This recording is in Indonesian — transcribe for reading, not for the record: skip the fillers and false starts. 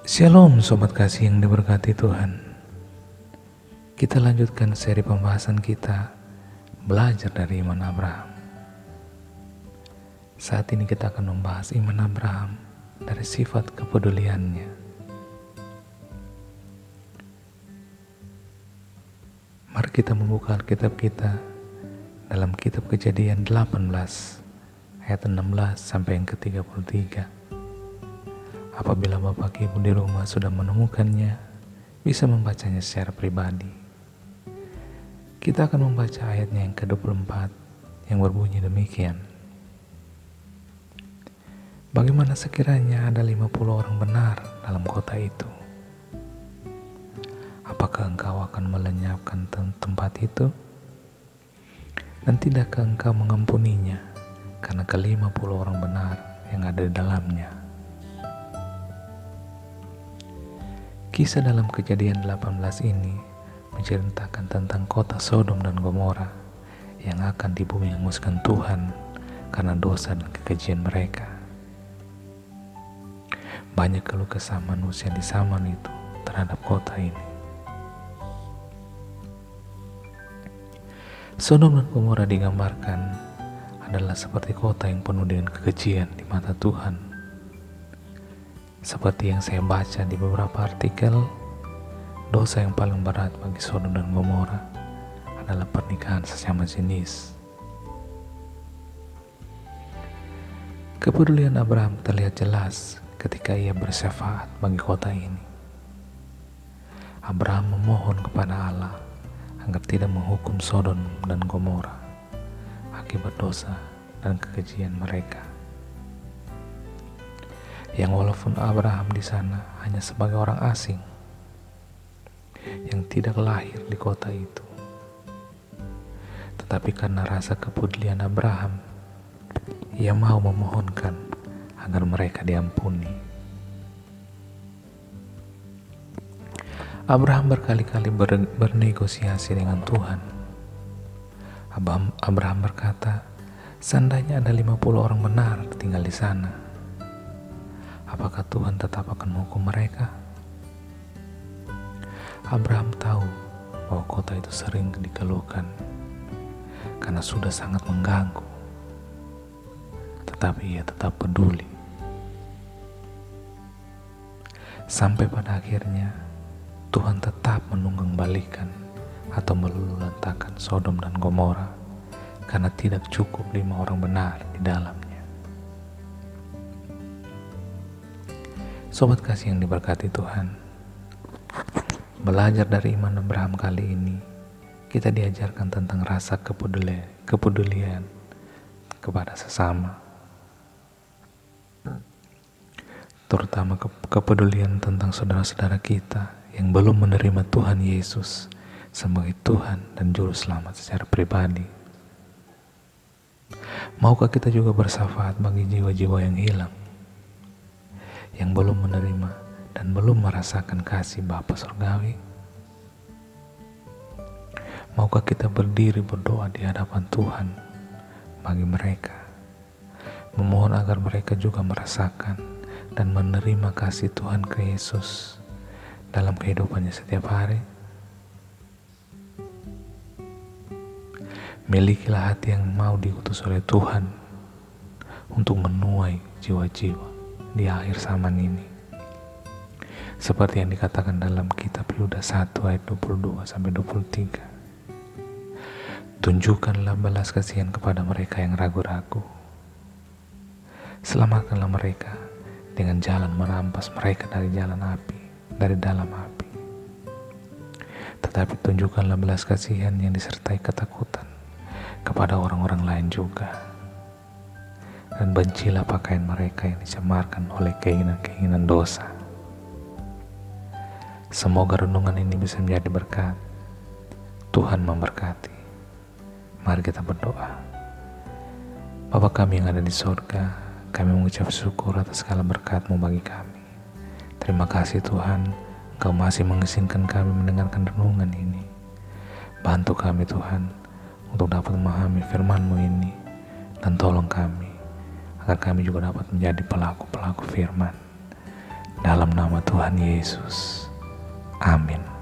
Shalom sobat kasih yang diberkati Tuhan. Kita lanjutkan seri pembahasan kita belajar dari iman Abraham. Saat ini kita akan membahas iman Abraham dari sifat kepeduliannya. Mari kita membuka Alkitab kita dalam kitab Kejadian 18 ayat 16 sampai yang ke-33. Apabila Bapak Ibu di rumah sudah menemukannya, bisa membacanya secara pribadi. Kita akan membaca ayatnya yang ke-24 yang berbunyi demikian. Bagaimana sekiranya ada 50 orang benar dalam kota itu? Apakah engkau akan melenyapkan tempat itu? Dan tidakkah engkau mengampuninya karena ke-50 orang benar yang ada di dalamnya? Kisah dalam Kejadian 18 ini menceritakan tentang kota Sodom dan Gomora yang akan dibumi hanguskan Tuhan karena dosa dan kekejian mereka. Banyak keluh kesah manusia di zaman itu terhadap kota ini. Sodom dan Gomora digambarkan adalah seperti kota yang penuh dengan kekejian di mata Tuhan. Seperti yang saya baca di beberapa artikel, dosa yang paling berat bagi Sodom dan Gomora adalah pernikahan sesama jenis. Kepedulian Abraham terlihat jelas ketika ia bersyafaat bagi kota ini. Abraham memohon kepada Allah agar tidak menghukum Sodom dan Gomora akibat dosa dan kekejian mereka. Yang walaupun Abraham di sana hanya sebagai orang asing yang tidak lahir di kota itu, tetapi karena rasa kepedulian Abraham, ia mau memohonkan agar mereka diampuni. Abraham berkali-kali bernegosiasi dengan Tuhan. Abraham berkata, seandainya ada 50 orang benar tinggal di sana, apakah Tuhan tetap akan menghukum mereka? Abraham tahu bahwa kota itu sering dikeluhkan karena sudah sangat mengganggu, tetapi ia tetap peduli. Sampai pada akhirnya Tuhan tetap menunggangbalikan atau meluluhlantakkan Sodom dan Gomora karena tidak cukup 5 orang benar di dalamnya. Sobat kasih yang diberkati Tuhan, belajar dari iman Abraham kali ini, kita diajarkan tentang rasa kepedulian kepada sesama. Terutama kepedulian tentang saudara-saudara kita yang belum menerima Tuhan Yesus sebagai Tuhan dan Juru Selamat secara pribadi. Maukah kita juga bersyafaat bagi jiwa-jiwa yang hilang, yang belum menerima dan belum merasakan kasih Bapa Surgawi? Maukah kita berdiri berdoa di hadapan Tuhan bagi mereka, memohon agar mereka juga merasakan dan menerima kasih Tuhan ke Yesus dalam kehidupannya setiap hari? Milikilah hati yang mau diutus oleh Tuhan untuk menuai jiwa-jiwa di akhir zaman ini, seperti yang dikatakan dalam kitab Yudas 1 ayat 22-23. Tunjukkanlah belas kasihan kepada mereka yang ragu-ragu. Selamatkanlah mereka dengan jalan merampas mereka dari dalam api. Tetapi tunjukkanlah belas kasihan yang disertai ketakutan kepada orang-orang lain juga. Dan bencilah pakaian mereka yang dicemarkan oleh keinginan-keinginan dosa. Semoga renungan ini bisa menjadi berkat. Tuhan memberkati. Mari kita berdoa. Bapa kami yang ada di surga, kami mengucap syukur atas segala berkat-Mu bagi kami. Terima kasih Tuhan, Engkau masih mengizinkan kami mendengarkan renungan ini. Bantu kami Tuhan untuk dapat memahami firman-Mu ini, dan tolong kami agar kami juga dapat menjadi pelaku-pelaku firman dalam nama Tuhan Yesus. Amin.